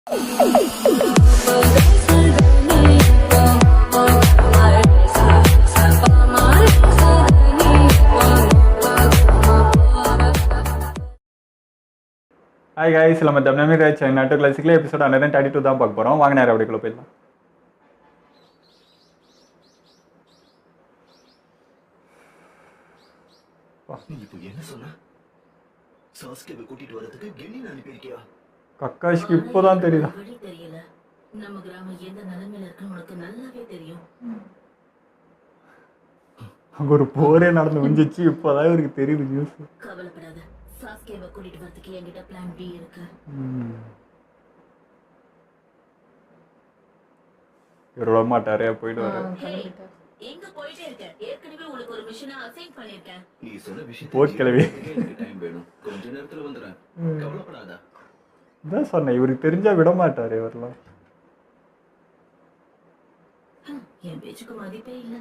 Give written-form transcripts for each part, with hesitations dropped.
Hi guys, நம்ம தமிழ் ராஜ் நட்டு கிளாசிக்கில் episode 132 தான் பார்க்க போகிறோம். வாங்க நேரம் அப்படிக்குள்ள போயிடலாம். கக்காஷ்க்கு இப்போதான் தெரியுதா? நம்ம கிராமம் எந்த நிலைமையில இருக்குன்னு உனக்கு நல்லாவே தெரியும். அங்க ஒரு போரே நடந்து வந்துச்சு, இப்போதான் இவருக்கு தெரியுது நியூஸ். கவலைப்படாத, சாஸ்கேவை கூட்டிட்டு வரதுக்கு என்கிட்ட பிளான் பி இருக்கு. இவர் விட மாட்டாரே, போயிட்டு வர. எங்க போயிட்டே இருக்க? ஏற்கனவே உங்களுக்கு ஒரு மிஷனை அசைன் பண்ணிருக்கேன். நீ சொன்ன விஷயம் போட் கிளவி டைம் வேணும், கொஞ்ச நேரத்துல வந்துறேன், கவலைப்படாத. இதான் சொன்னேன், இவருக்கு தெரிஞ்சா விட மாட்டாரு இவரெல்லாம். என் பேச்சுக்கு மதிப்பே இல்லை.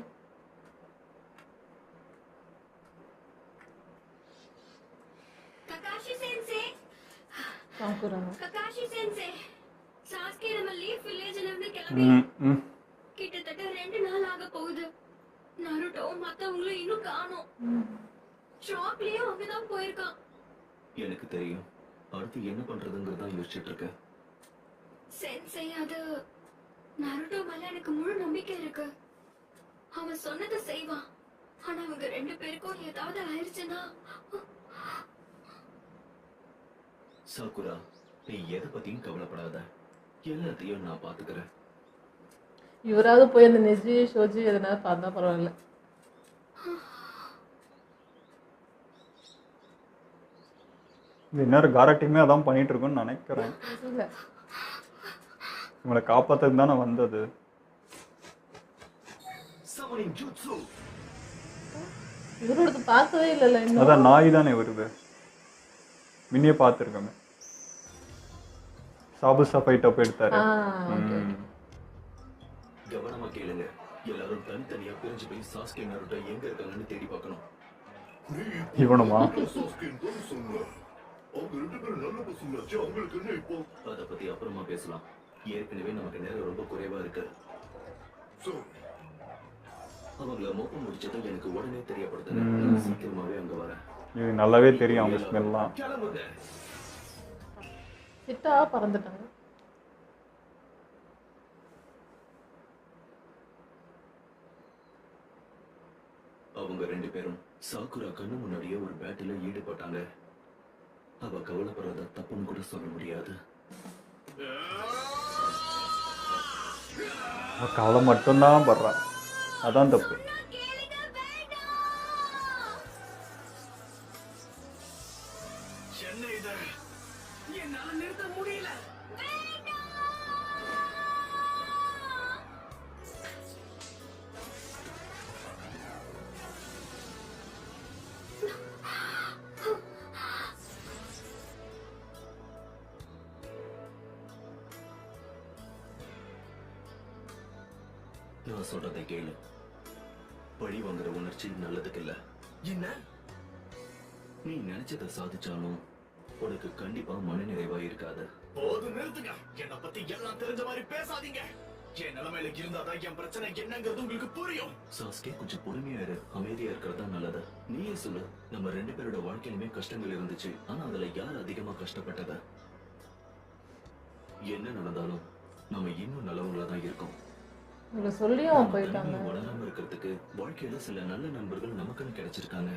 Kakashi sensei, Kakashi sensei, Sasuke நம்ம லீஃப் வில்லேஜ்ல இருந்து கிளம்பி கிட்டத்தட்ட 2 நாள் ஆக போகுது. நருட்டோ மத்தவங்களும் இன்னும் காணோம். ஷாப்லயும் அங்கதான் போயிருக்கான். எனக்கு தெரியும், அடுத்து என்ன பண்றதுங்கிறத யோசிச்சுட்டு இருக்கேன். சென்சே, அது நருட்டோ மேல எனக்கு முழு நம்பிக்கை இருக்கு. அவன் சொன்னதை செய்வான். ஆனா அவங்க 2 பேருக்கும் ஏதாவது ஆயிடுச்சுன்னா. சாக்குரா, நீ எதை பத்தியும் கவலைப்படாத, எல்லாத்தையும் நான் பாத்துக்கிறேன். இவராவது போய் அந்த நெஜி ஷோஜி எதனா பார்த்தா பரவாயில்ல. இன்னொரு காரட்டியுமே அதான் பண்ணிட்டு இருக்குன்னு நினைக்கிறேன். இவங்களை காப்பாத்துக்கு தானே வந்தது. இவரோட பார்க்கவே இல்லைல்ல. அதான் நாய் தானே வருது, முன்னே பார்த்துருக்கோமே. சாபுசா ஃபைட் அப்போ எடுத்தாரு. கவனமா கேளுங்க, எல்லாரும் தனித்தனியா பிரிஞ்சு போய் சாஸ்கே நருட்டோ எங்க இருக்காங்கன்னு தேடி பார்க்கணும். இவனுமா? அத பத்தி அப்புறமா பேசலாம். ஏற்கனவே நமக்கு நேரம் ரொம்ப குறைவா இருக்கு. அவங்கள மோப்பம் முடிச்சதும் எனக்கு உடனே தெரியப்படுத்துங்க, சீக்கிரமாவே அங்க வரேன். இது நல்லாவே தெரியும் அவங்க ஸ்மெல்லாம். கிட்டா பறந்துட்டாங்க. அவங்க 2 பேரும் சாக்குரா கண்ணு முன்னாடியே ஒரு பேட்டில ஈடுபட்டாங்க. அவ கவலைப்படுறத தப்புன்னு கூட சொல்ல முடியாது. கவலை மட்டும்தான் படுறான், அதான் தப்பு. நான் சொல்றதை கேளு, பழி வாங்குற உணர்ச்சி நல்லதுக்கு இல்ல. என்ன நீ நினைச்சதை சாதிச்சாலும் உனக்கு கண்டிப்பா மனநிறைவா இருக்காது. போது நிறுத்துங்க, என்னை பத்தி எல்லாம் தெரிஞ்ச மாதிரி பேசாதீங்க. என் நிலைமையில இருந்தாதான் என் பிரச்சனை என்னங்கிறது உங்களுக்கு புரியும். சாஸ்கே, கொஞ்சம் பொறுமையா இரு, அமைதியா இருக்கிறதா நல்லது. நீயே சொல்லு, நம்ம 2 பேரோட வாழ்க்கையிலுமே கஷ்டங்கள் இருந்துச்சு, ஆனா அதுல யார் அதிகமா கஷ்டப்பட்டத? என்ன நடந்தாலும் நம்ம இன்னும் நல்லவங்களா தான் இருக்கோம். சொல்லியும் போயிட்டாங்க. வளராம இருக்கிறதுக்கு வாழ்க்கையில சில நல்ல நண்பர்கள் நமக்குன்னு கிடைச்சிருக்காங்க.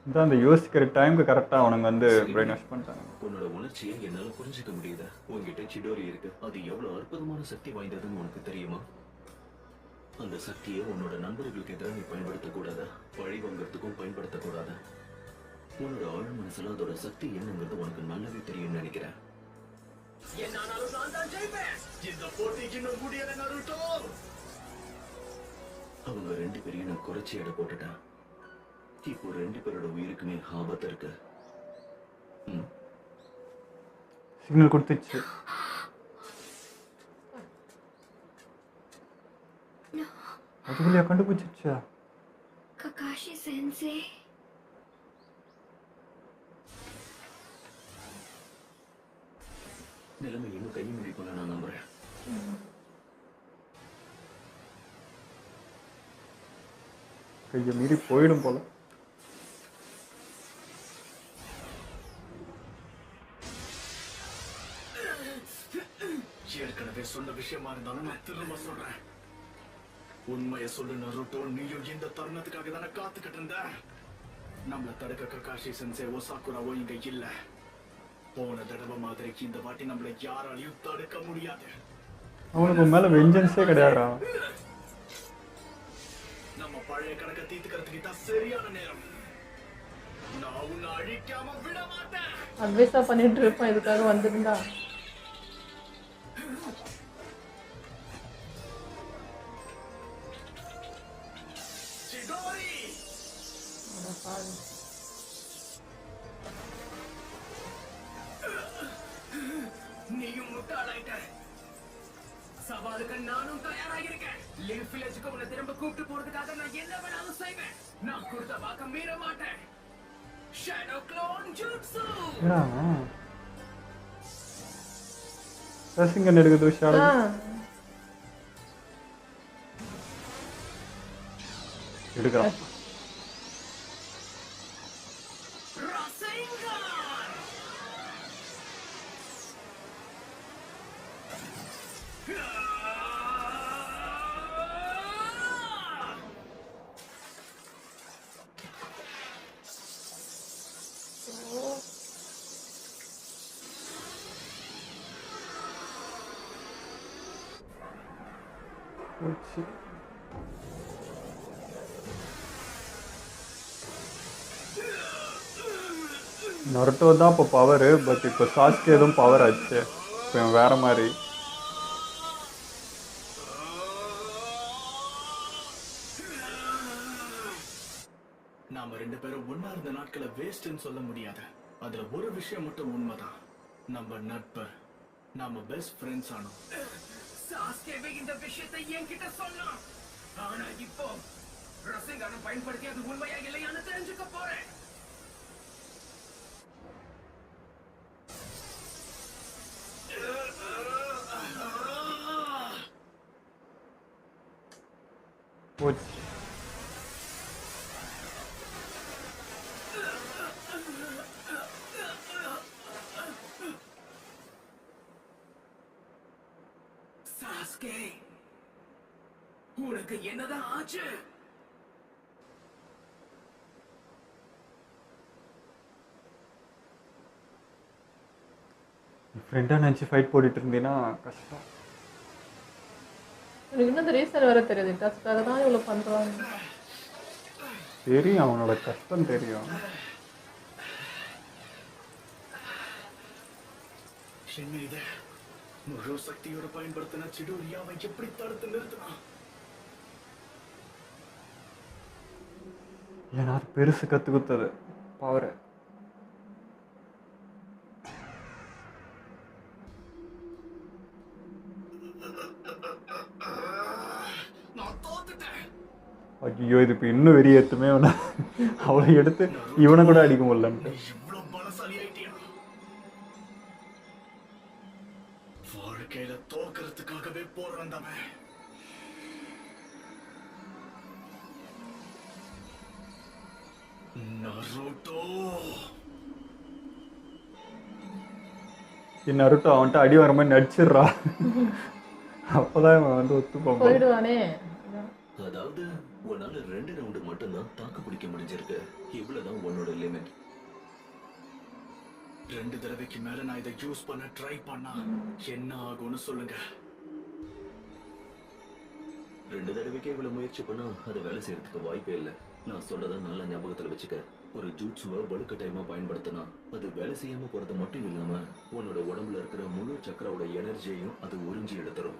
இதான் அந்த யோசிக்கிற டைமுக்கு கரெக்டாக அவனுங்க வந்து பிரெயின் வாஷ் பண்ணிட்டாங்க. உன்னோட உணர்ச்சியை என்னால புரிஞ்சுக்க முடியுது. உங்ககிட்ட சிடோரி இருக்கு, அது எவ்வளவு அற்புதமான சக்தி வாய்ந்ததுன்னு உனக்கு தெரியுமா? அந்த சக்தியை உன்னோட நண்பர்களுக்கு எதிராக நீ பயன்படுத்தக்கூடாது, பழி வாங்கறதுக்கும் பயன்படுத்தக்கூடாது. உன்னோட ஆழ் மனசுல அதோட சக்தி என்னங்கிறது உனக்கு நல்லாவே தெரியும்னு நினைக்கிறேன். அவங்க 2 பேரையும் நான் குறைச்சி எடை போட்டுட்டேன். இப்போ 2 பேரோட உயிருக்குமே ஆபத்து இருக்கு. சிக்னல் கொடுத்துச்சு. அதுக்குள்ளே கண்டுபிடிச்சிச்சா? ககாஷி சென்சே, நிலைமை இன்னும் கையை மீறி போல நான் நம்புறேன். கையை மீறி போயிடும் போல. ஏற்கனவே சொன்ன விஷயமா இருந்தாலும் நான் திரும்ப சொல்றேன். உண்மையை சொல்லு நருட்டோ, நீயும் இந்த தருணத்துக்காக தானே காத்துக்கிட்டு இருந்த. நம்மள தடுக்க ககாஷி சென்சேவோ சாக்குராவோ இங்க இல்ல. போன தடவை மாதிரி இந்த வாட்டி நம்மள யாராலையும் தடுக்க முடியாது. அவனுக்கு மேல வெஞ்சன்ஸே கிடையாதுடா. நம்ம பழைய கணக்க தீர்த்துக்கிறதுக்கு தான் சரியான நேரம். நான் உன்னை அழிக்காம விட மாட்டேன். அட்வைஸா பண்ணிட்டு இருப்பான், இதுக்காக வந்திருந்தா. சிடோரி, அட பாவி. நீயும் முட்டாளாயிட்ட. சவாலுக்கு நானும் தயாராகிருக்கேன். லிவ் வில்லேஜுக்கு உன்னை திரும்ப கூப்பிட்டு போறதுக்காக நான் என்ன வேணாலும் செய்வேன். நான் கொடுத்த வாக்க மீற மாட்டேன். Shadow clone jutsu. ஏடா ரசிங்கன் எடுக்குது ஷாடோ. எடுக்கிறான். போச்சு. நருட்டோ தான் இப்போ பவரு, பட் இப்போ சாஸ்கே எதுவும் பவர் ஆச்சு. இப்போ இவன் வேற மாதிரி. நாம ரெண்டு பேரும் ஒன்னா இருந்த நாட்களை வேஸ்ட்னு சொல்ல முடியாது. அதுல ஒரு விஷயம் மட்டும் உண்மைதான். நம்ம நட்பு, நாம பெஸ்ட் ஃப்ரெண்ட்ஸ் ஆனோம். சாஸ்கேவே இந்த விஷயத்தை என்கிட்ட சொன்னான். ஆனா இப்போ ரசிங்கான பயன்படுத்தி அது உண்மையா இல்லையான்னு தெரிஞ்சுக்க போறேன். போச்சு. சாஸ்கே, உனக்கு என்னதான் ஆச்சு? ஃப்ரெண்டாக நினச்சி ஃபைட் போட்டுட்டு இருந்தீங்கன்னா கஷ்டம். எனக்கு இன்னும் இந்த ரீசன் வேற தெரியாது. இன்ட்ரெஸ்டாக தான் இவ்வளோ பண்ணுறாங்க. தெரியும், அவனோட கஷ்டம் தெரியும். என்ன இது? முழு சக்தியோட பயன்படுத்தின சிடோரியாவை எப்படி தடுத்து நிறுத்தினான்? ஏன்னா அது பெருசு கற்று கொடுத்தது பவரை. நான் தோத்துட்டேன். ஐயோ, இது இப்போ இன்னும் வெறியேற்றுமே அவனை. அவளை எடுத்து இவனை கூட அடிக்க முடியலன்ட்டு. இவ்வளவு பலசாலி ஆயிட்டியா? வாழ்க்கையில தோக்கிறதுக்காகவே போறவன். நருட்டோ, நருட்டோ அவன்கிட்ட அடி வர மாதிரி நடிச்சிடுறா. அப்போதான் இவன் வந்து ஒத்துப்பான். போயிடுவானே. அதாவது உன்னால 2 ரவுண்டு மட்டும்தான் தாக்கு பிடிக்க முடிஞ்சிருக்கு. இவ்வளவுதான் உன்னோட லிமிட். 2 தடவைக்கு மேல நான் இதை யூஸ் பண்ண ட்ரை பண்ணா என்ன ஆகும்னு சொல்லுங்க. 2 தடவைக்கு இவ்வளவு முயற்சி பண்ணா அது வேலை செய்யறதுக்கு வாய்ப்பே இல்லை. நான் சொல்றத நல்ல ஞாபகத்துல வச்சுக்க. ஒரு ஜூட்சுவை வலுக்கட்டாயமா பயன்படுத்தினா அது வேலை செய்யாம போறது மட்டும் இல்லாம உன்னோட உடம்புல இருக்கிற முழு சக்கரோட எனர்ஜியையும் அது உறிஞ்சி எடுத்துரும்.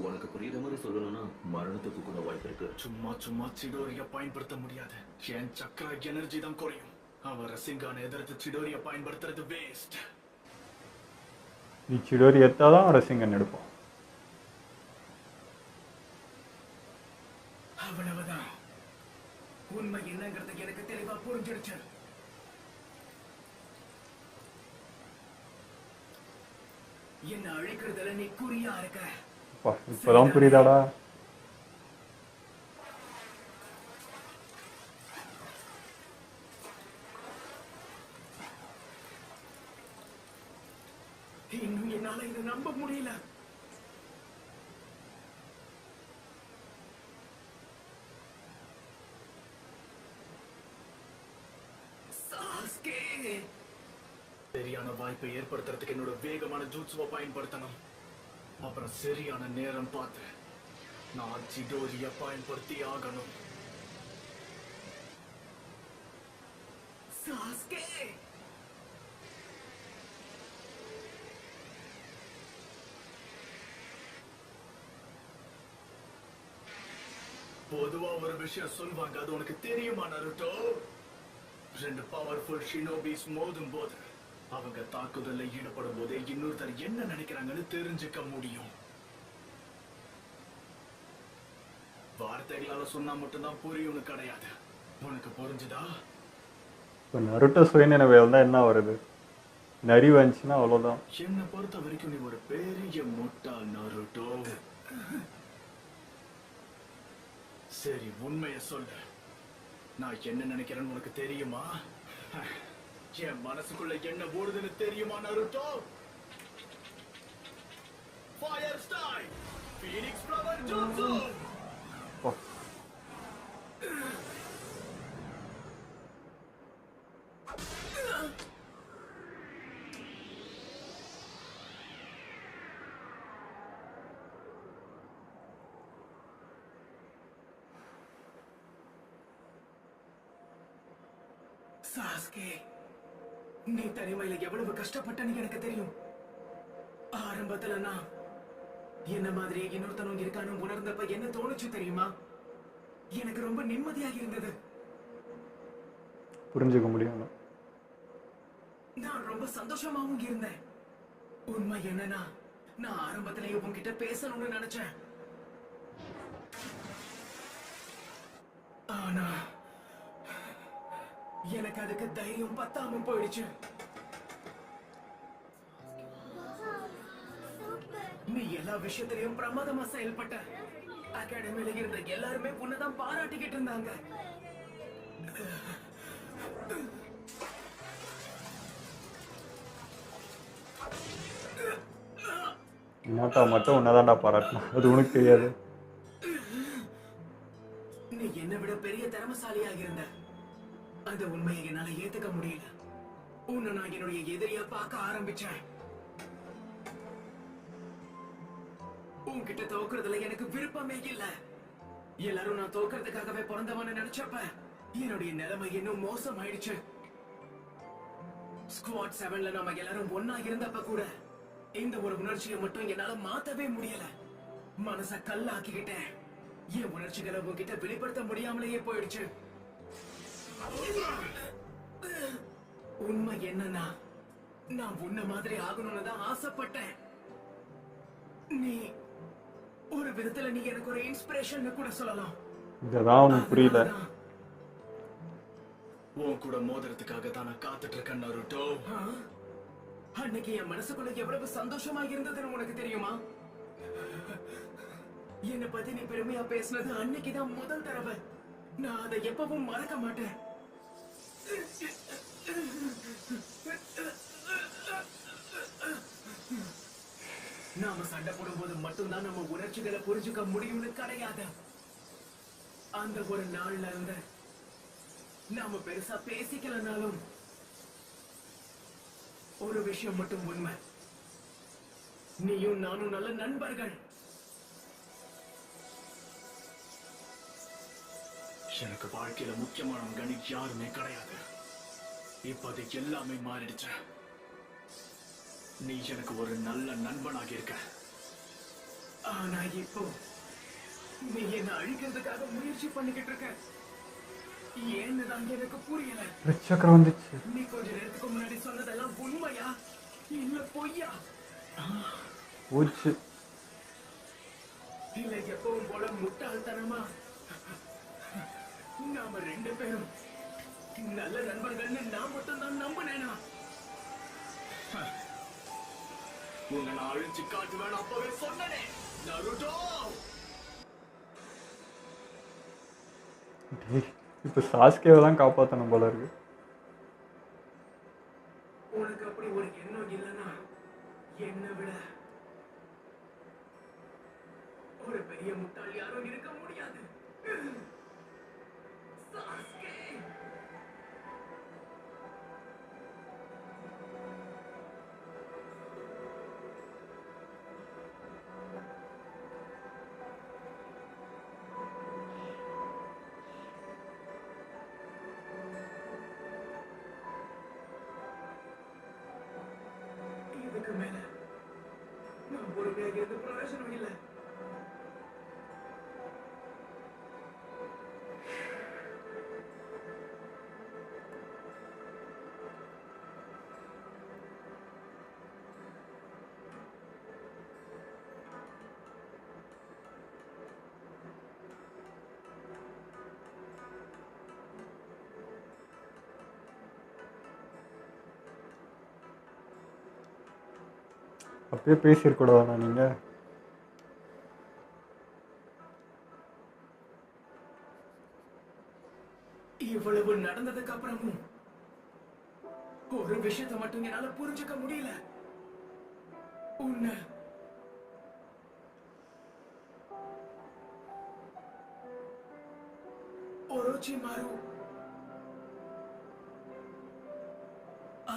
உனக்கு புரியுற மாதிரி சொல்லணும்னா மரணத்துக்கு கூட வாய்ப்பு இருக்கு. சும்மா சிடோரியா பயன்படுத்த முடியாது. என் சக்கர எனர்ஜி தான் குறையும். அவன் ரசிங்கான எதிர்த்து சிடோரியா பயன்படுத்துறது வேஸ்ட். நீ சிடோரி எத்தாதான் ரசிங்கன் எடுப்பான். அவ்வளவுதான். உண்மை என்னங்கிறது எனக்கு தெளிவா புரிஞ்சிடுச்சு. என்ன அழைக்கிறதுல நீ குறியா இருக்க. இப்பதான் புரியுதாடா. இன்னும் என்னால இதை நம்ப முடியல. சாஸ்கே, சரியான வாய்ப்பை ஏற்படுத்துறதுக்கு என்னோட வேகமான ஜூட்சுவை பயன்படுத்தணும். அப்புறம் சரியான நேரம் பார்த்து நான் சிடோரிய பயன்படுத்தி ஆகணும். சாஸ்கே, பொதுவா ஒரு விஷயம் சொல்வாங்க, அது உனக்கு தெரியுமா நருட்டோ? 2 பவர்ஃபுல் ஷினோபிஸ் மோதும் போது அவங்க தாக்குதல்ல ஈடுபடும் போதே இன்னொருத்தர் என்ன நினைக்கிறாங்கன்னு தெரிஞ்சுக்க முடியும். வார்த்தைகளால சொன்னா மட்டும்தான் புரியும்னு கிடையாது. உனக்கு புரிஞ்சுதா? இப்போ நருட்டோ சுயநினைவில் தான் என்ன வருது, நரி வந்துச்சுன்னா அவ்வளோதான். என்னை பொறுத்த வரைக்கும் நீ ஒரு பெரிய முட்டாள் நருட்டோ. சரி, உண்மைய சொல்லு. நான் என்ன நினைக்கிறேன்னு உனக்கு தெரியுமா? என் மனசுக்குள்ள என்ன ஓடுதுன்னு தெரியுமா Naruto? Fire style phoenix flower jutsu. Sasuke, நீ தனிமையில எவ்வளவு கஷ்டப்பட்டன்னு எனக்கு தெரியும். ஆரம்பத்துல நான் என்ன மாதிரி இன்னொருத்தனும் இருக்கானு உணர்ந்தப்ப என்ன தோணுச்சு தெரியுமா? எனக்கு ரொம்ப நிம்மதியாக இருந்தது. புரிஞ்சுக்க முடியும். நான் ரொம்ப சந்தோஷமாவும் இருந்தேன். உண்மை என்னன்னா, நான் ஆரம்பத்திலேயே உன்கிட்ட பேசணும்னு நினைச்சேன். ஆனா எனக்கு அதுக்கு தைரியம் பத்தாம போயிடுச்சு. நீ எல்லா விஷயத்திலையும் பிரமாதமா செயல்பட்ட. அகாடமியில இருந்த எல்லாருமே உன்னதான் பாராட்டிக்கிட்டு இருந்தாங்க. இனாட்டா மட்டும் உன்னதான்டா பாராட்டினா, அது உனக்கு தெரியாது. நீ என்னை விட பெரிய திறமசாலியாக இருந்த. அந்த உண்மையை என்னால ஏத்துக்க முடியல. உன்னை நான் என்னுடைய எதிரியா பார்க்க ஆரம்பிச்சேன். உன்கிட்ட தோக்குறதுல எனக்கு விருப்பமே இல்ல. எல்லாரும் நான் தோக்குறதுக்காகவே பிறந்தவன்னு நினைச்சப்ப என்னுடைய நிலைமை இன்னும் மோசமாயிடுச்சு. ஸ்குவாட் 7ல நாம எல்லாரும் ஒன்னா இருந்தப்ப கூட இந்த ஒரு உணர்ச்சியை மட்டும் என்னால மாத்தவே முடியல. மனச கல்லாக்கிக்கிட்டேன். என் உணர்ச்சிகளை உன்கிட்ட வெளிப்படுத்த முடியாமலேயே போயிடுச்சு. உண்மை என்னன்னா, நான் உன்ன மாதிரி ஆகணும்னு தான் ஆசைப்பட்டேன். நீ ஒரு விதத்துல நீ எனக்கு ஒரு இன்ஸ்பிரேஷன் கூட சொல்லலாம். இதெல்லாம் உனக்கு புரியல. உன் கூட மோதிரத்துக்காக தான் நான் காத்துட்டு இருக்கேன் நருட்டோ. அன்னைக்கு என் மனசுக்குள்ள எவ்வளவு சந்தோஷமா இருந்ததுன்னு உனக்கு தெரியுமா? என்னை பத்தி நீ பெருமையா பேசினது அன்னைக்குதான் முதல் தடவை. நான் அதை எப்பவும் மறக்க மாட்டேன். நாம சண்டை போடும்போது மட்டும்தான் நம்ம உணர்ச்சிகளை புரிஞ்சுக்க முடியும்னு கிடையாது. அந்த ஒரு நாள்ல இருந்து நாம பெருசா பேசிக்கலனாலும் ஒரு விஷயம் மட்டும் உண்மை. நீயும் நானும் நல்ல நண்பர்கள். எனக்கு வாழ்க்கையில முக்கியமானவங்க யாருமே கிடையாது. இப்ப அது எல்லாமே மாறிடுச்சு. நீ எனக்கு ஒரு நல்ல நண்பனாக இருக்க. ஆனா இப்போ நீ என்ன அழிக்கிறதுக்காக முயற்சி பண்ணிக்கிட்டு இருக்க. ஏன்னு தான் எனக்கு புரியல. சக்கரம் வந்துச்சு. நீ கொஞ்ச நேரத்துக்கு முன்னாடி சொன்னதெல்லாம் உண்மையா இல்ல பொய்யா? ஊச்சு இல்ல எப்பவும் போல முட்டாள்தனமா நாம 2 பேரும் நல்ல நண்பர்கள்னு நான் மட்டும் தான் நம்பினேனா? உன்னை நான் அழிச்சு காட்டுவேன் அப்பவே சொன்னனே நருட்டோ. இப்போ சாஸ்கேவை தான் காப்பாற்றணும் போல இருக்கு. உனக்கு அப்படி ஒரு எண்ணம் இல்லைன்னா என்னை விட ஒரு பெரிய முட்டாள் யாரும் இருக்க முடியாது. சாஸ்கே. இதுக்கு மேல நான் பொறுமையாக இருந்து பிரயோஜனம் இல்லை. அப்பயே பேசியிருக்கூடாதா நீங்கள்? இவ்வளவு நடந்ததுக்கு அப்புறமும் ஒரு விஷயத்தை மட்டும் என்னால புரிஞ்சுக்க முடியல. உன்னை ஒரோச்சிமாரு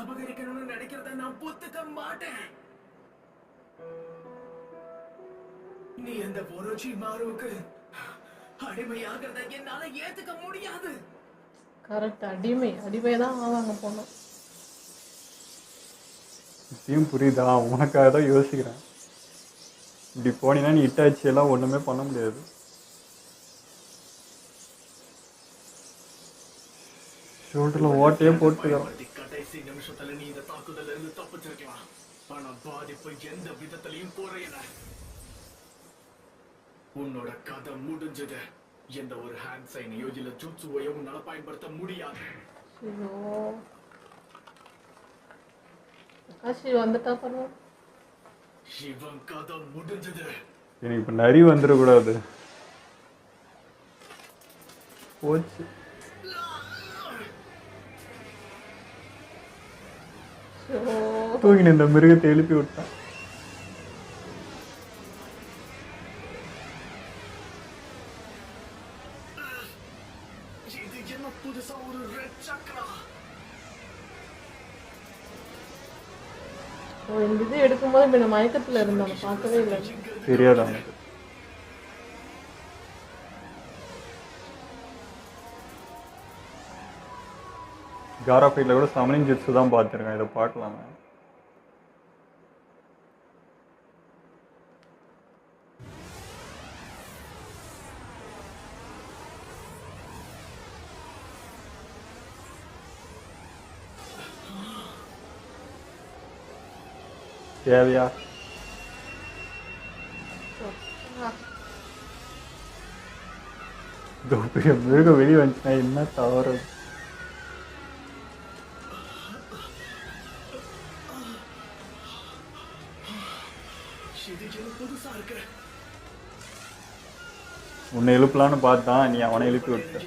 அபகரிக்கணும்னு நினைக்கிறத நான் பொத்துக்க மாட்டேன். நீ அந்த ஒரோச்சிமாருவுக்கு அடிமையாகிறத என்னால ஏத்துக்க முடியாது. கரெக்ட், அடிமை தான் ஆவாங்க போனோம். இப்பயும் புரியுதா? உனக்காக தான் யோசிக்கிறேன். இப்படி போனீங்கன்னா நீ இட்டாச்சி எல்லாம் ஒன்றுமே பண்ண முடியாது. ஷோல்டரில் ஓட்டையே போட்டுக்கிறோம். கடைசி நிமிஷத்துல நீ இந்த தாக்குதல இருந்து தப்பிச்சிருக்கலாம். ஆனா பாதிப்பு எந்த விதத்திலையும் குறையல. உன்னோட கதை முடிஞ்சது. எந்த ஒரு ஹேண்ட் சைனையோ இல்ல ஜூட்சுவையோ உன்னால பயன்படுத்த முடியாது. ஐயோ, காஷி வந்துட்டா பண்ணுவோம். இவன் கதை முடிஞ்சது. எனக்கு இப்போ நரி வந்துடக்கூடாது. போச்சு. தூங்கின இந்த மிருகத்தை எழுப்பி விட்டான். இது என்ன புதுசா ஒரு ரெட் சக்கரா? இந்த இது எடுக்கும்போது இப்ப நான் மயக்கத்துல இருந்தோம், பார்க்கவே இல்லை. தெரியாது அவனுக்கு. காரா ஃபைட்டில் கூட சமனிங் ஜிட்ஸு தான் பார்த்துருக்கேன். இதை பார்க்கலாமே. தேவையா? இதோ பெரிய மிருகம் வெளியே வந்துச்சுன்னா என்ன தவறு? உன்னை எழுப்பலான்னு பார்த்தான், நீ அவனை எழுப்பி விட்ட.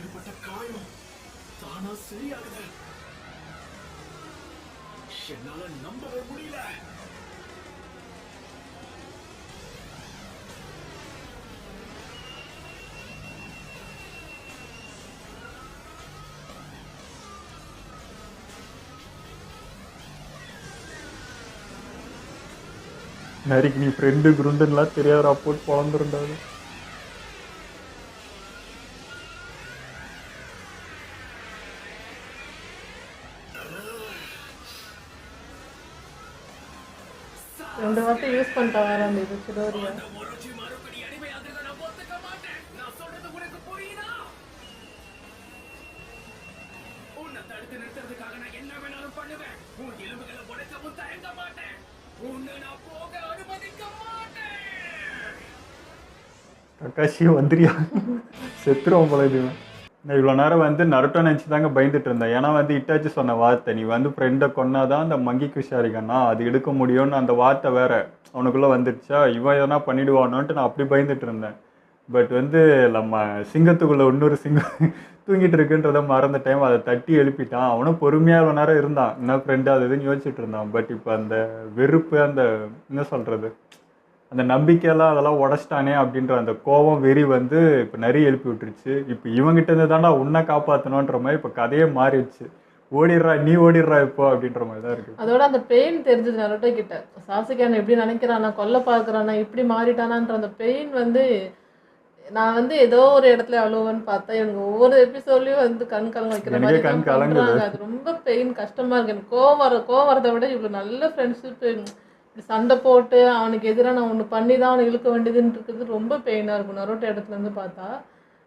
என்னால நம்பவே முடியல. நரிக்கு நீ ஃப்ரெண்டு குருண்டுலாம் தெரியாத போட்டு பொழந்துருண்டாது. ரெண்டு வார்த்தை யூஸ் பண்ணிட்டா வேற அந்த இது சிடோரியா. கக்காஷி வந்துரியா? செத்துருவோம் போல இது. நான் இவ்வளோ நேரம் வந்து நருட்டோ நினச்சி தாங்க பயந்துட்டு இருந்தேன். ஏன்னா வந்து இட்டாச்சி சொன்ன வார்த்தை, நீ வந்து ஃப்ரெண்டை கொன்னாதான் அந்த மங்கிக்கு விசாரிக்கண்ணா அது எடுக்க முடியும்னு அந்த வார்த்தை வேற அவனுக்குள்ளே வந்துடுச்சா, இவன் எதனா பண்ணிடுவானோன்ட்டு நான் அப்படி பயந்துட்டு இருந்தேன். பட் வந்து நம்ம சிங்கத்துக்குள்ளே இன்னொரு சிங்கம் தூங்கிட்டு இருக்குன்றதை மறந்த டைம் அதை தட்டி எழுப்பிட்டான். அவனும் பொறுமையாக இவ்வளோ நேரம் இருந்தான், என்ன ஃப்ரெண்டு அது இதுன்னு யோசிச்சுட்டு இருந்தான். பட் இப்போ அந்த வெறுப்பு, அந்த என்ன சொல்கிறது, அந்த நம்பிக்கையெல்லாம் அதெல்லாம் உடச்சிட்டானே அப்படின்ற அந்த கோபம் வெறி வந்து இப்போ நிறைய எழுப்பி விட்டுருச்சு. இப்போ இவங்கிட்ட இருந்து தாண்டா உன்னை காப்பாற்றணுன்ற மாதிரி இப்போ கதையே மாறிடுச்சு. ஓடிடுறா நீ ஓடிடுறா இப்போ அப்படின்ற மாதிரி தான் இருக்குது. அதோட அந்த பெயின் தெரிஞ்சது நருட்டோ கிட்ட. சாசுகே எப்படி நினைக்கிறானா, கொல்ல பார்க்குறானா, இப்படி மாறிட்டானான்ற அந்த பெயின் வந்து நான் வந்து ஏதோ ஒரு இடத்துல அழுவன்னு பார்த்தா இவங்க ஒவ்வொரு எபிசோட்லயும் வந்து கண் கலங்க வைக்கிற எனக்கே மாதிரி கண் தான் கலங்குது. பண்றாங்க. அது ரொம்ப பெயின் கஷ்டமா இருக்கு. எனக்கு கோவம் வரதை விட இவ்வளவு நல்ல ஃப்ரெண்ட்ஷிப் சண்டை போட்டு அவனுக்கு எதிராக நான் ஒன்று பண்ணி தான் அவனை இழுக்க வேண்டியதுன்னு இருக்கிறது ரொம்ப பெயினாக இருக்கும். நரோட்டோ இடத்துல இருந்து பார்த்தா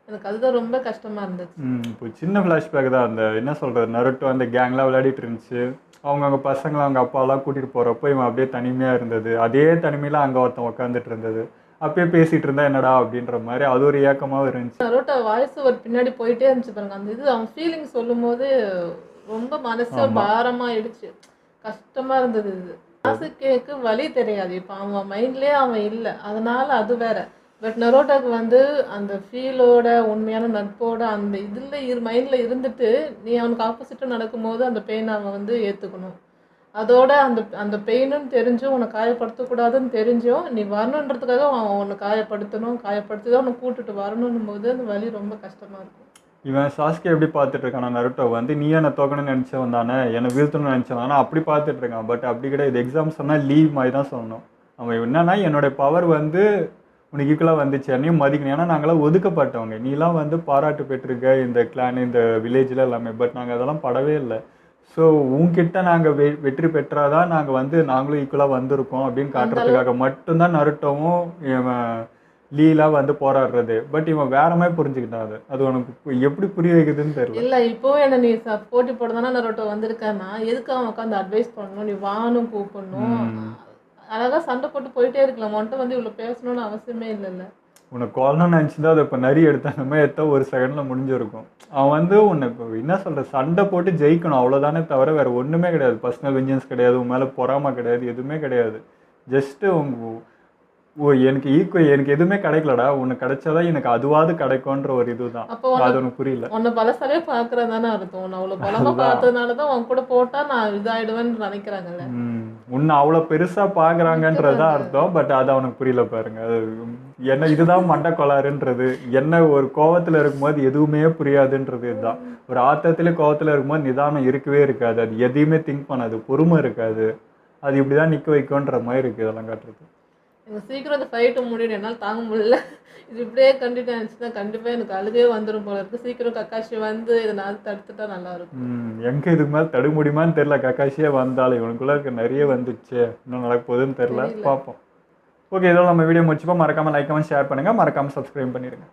எனக்கு அதுதான் ரொம்ப கஷ்டமா இருந்துச்சு. இப்போ சின்ன ஃப்ளாஷ்பேக் தான். அந்த என்ன சொல்கிறது, நருட்டோ அந்த கேங்லாம் விளையாடிட்டு இருந்துச்சு, அவங்க பசங்களை அவங்க அப்பாலாம் கூட்டிகிட்டு போகிறப்போ இவன் அப்படியே தனிமையாக இருந்தது. அதே தனிமையில் அங்கே ஒருத்தன் உட்காந்துட்டு இருந்தது, அப்பயே பேசிகிட்டு இருந்தா என்னடா அப்படின்ற மாதிரி அது ஒரு ஏக்கமாகவும் இருந்துச்சு. நரோட்டோ வாய்ஸ் ஓவர் பின்னாடி போயிட்டே இருந்துச்சு பாருங்க. அந்த இது அவன் ஃபீலிங் சொல்லும் போது ரொம்ப மனசு பாரமாயிடுச்சு, கஷ்டமா இருந்தது. இது சாசுகேக்கு வலி தெரியாது, இப்போ அவன் மைண்ட்லேயே அவன் இல்லை, அதனால அது வேற. பட் நரோட்டோக்கு வந்து அந்த ஃபீலோட உண்மையான நட்போட அந்த இதில் மைண்டில் இருந்துட்டு நீ அவனுக்கு ஆப்போசிட்டாக நடக்கும்போது அந்த பெயினை அவன் வந்து ஏற்றுக்கணும். அதோட அந்த பெயினுன்னு தெரிஞ்சும் உன்னை காயப்படுத்தக்கூடாதுன்னு தெரிஞ்சும் நீ வரணுன்றதுக்காக அவன் உன்னை காயப்படுத்தி தான் உன்னை கூட்டுட்டு வரணும் போது அந்த வலி ரொம்ப கஷ்டமாக இருக்கும். இவன் சாஸ்கே எப்படி பார்த்துட்டு இருக்கானா, நருட்டோ வந்து நீ என்னை தோக்கணும்னு நினச்சவன் தானே, என்னை வீழ்த்தணும்னு நினச்சவன் அப்படி பார்த்துட்டு இருக்கான். பட் அப்படி கிடையாது. எக்ஸாம் சொன்னால் லீவ் மாதிரி தான் சொல்லணும். அவன் என்னன்னா என்னுடைய பவர் வந்து உனக்கு ஈக்குவலாக வந்துச்சு, என்னையும் மதிக்கணும். ஏன்னா நாங்களாம் ஒதுக்கப்பட்டவங்க, நீலாம் வந்து பாராட்டு பெற்றிருக்க இந்த கிளான் இந்த வில்லேஜில் எல்லாமே. பட் நாங்கள் அதெல்லாம் படவே இல்லை. ஸோ உங்ககிட்ட நாங்கள் வெற்றி பெற்றாதான் நாங்கள் வந்து நாங்களும் ஈக்குவலாக வந்திருக்கோம் அப்படின்னு காட்டுறதுக்காக மட்டும்தான் நருட்டோவும் இவன் லீலாம் வந்து போராடுறது. பட் இவன் வேற மாதிரி புரிஞ்சுக்கிட்டான். அது உனக்கு எப்படி புரிய வைக்குதுன்னு தெரியல. இல்லை இப்போ என்ன நீ போட்டி போடுறதானா நரோட்டோ வந்திருக்கான்னா எதுக்கு அவன் உட்காந்து அட்வைஸ் பண்ணணும், நீ வானும் கூப்பிடணும், அழகா சண்டை போட்டு போயிட்டே இருக்கலாம். உன்கிட்ட வந்து இவ்வளோ பேசணும்னு அவசியமே இல்லைல்ல. உனக்கு கொல்லணும்னு நினச்சிருந்தா அதை இப்போ நிறைய எடுத்த மாதிரி எடுத்தா ஒரு செகண்டில் முடிஞ்சிருக்கும். அவன் வந்து உன்னை இப்போ என்ன சொல்கிற சண்டை போட்டு ஜெயிக்கணும் அவ்வளோதானே தவிர வேறு ஒன்றுமே கிடையாது. பர்சனல் வெஞ்சன்ஸ் கிடையாது, உன் மேலே பொறாமை கிடையாது, எதுவுமே கிடையாது. ஜஸ்ட்டு எனக்கு எனக்கு எதுவுமே கிடைக்கலடா, உனக்கு கிடைச்சாதான் எனக்கு அதுவாது கிடைக்கும்ன்ற ஒரு இதுதான். அது உனக்கு புரியல. உன்னை பலசாலே பார்க்கறது தானே அர்த்தம். உன்னை அவ்வளோ பலமா பார்த்ததுனாலதான் உன் கூட போட்டா நான் இதாயிடுவேன்னு நினைக்கிறாங்கல்ல. உன்னை அவ்வளோ பெருசா பாக்குறாங்கன்றதுதான் அர்த்தம். பட் அது அவனுக்கு புரியல பாருங்க. அது என்ன இதுதான் மண்டை கொளாருன்றது, என்ன ஒரு கோவத்துல இருக்கும்போது எதுவுமே புரியாதுன்றது இதுதான். ஒரு ஆத்தத்துல கோவத்துல இருக்கும்போது நிதானம் இருக்கவே இருக்காது, அது எதையுமே திங்க் பண்ணாது, பொறுமை இருக்காது, அது இப்படிதான் நிக்க வைக்கும்ன்ற மாதிரி இருக்கு இதெல்லாம் காட்டுறது. எனக்கு சீக்கிரம் அந்த ஃபைட்டு முடியும், என்னால் தாங்க முடியல. இது இப்படியே கண்டினியூ ஆச்சுன்னா கண்டிப்பாக எனக்கு அழுகே வந்துடும் போல இருக்கு. சீக்கிரம் கக்காஷி வந்து இதை நான் தடுத்துட்டா நல்லா இருக்கும். எங்க இதுக்கு மேலே தடுக்க முடியுமான்னு தெரியல. கக்காஷியே வந்தாலும் இவனுக்குள்ள இருக்க நிறைய வந்துச்சு, இன்னும் நடக்க போகுதுன்னு தெரியல, பார்ப்போம். ஓகே, இதோட நம்ம வீடியோ முடிச்சுப்போம். மறக்காம லைக் கமெண்ட் ஷேர் பண்ணுங்க, மறக்காம சப்ஸ்கிரைப் பண்ணிடுங்க.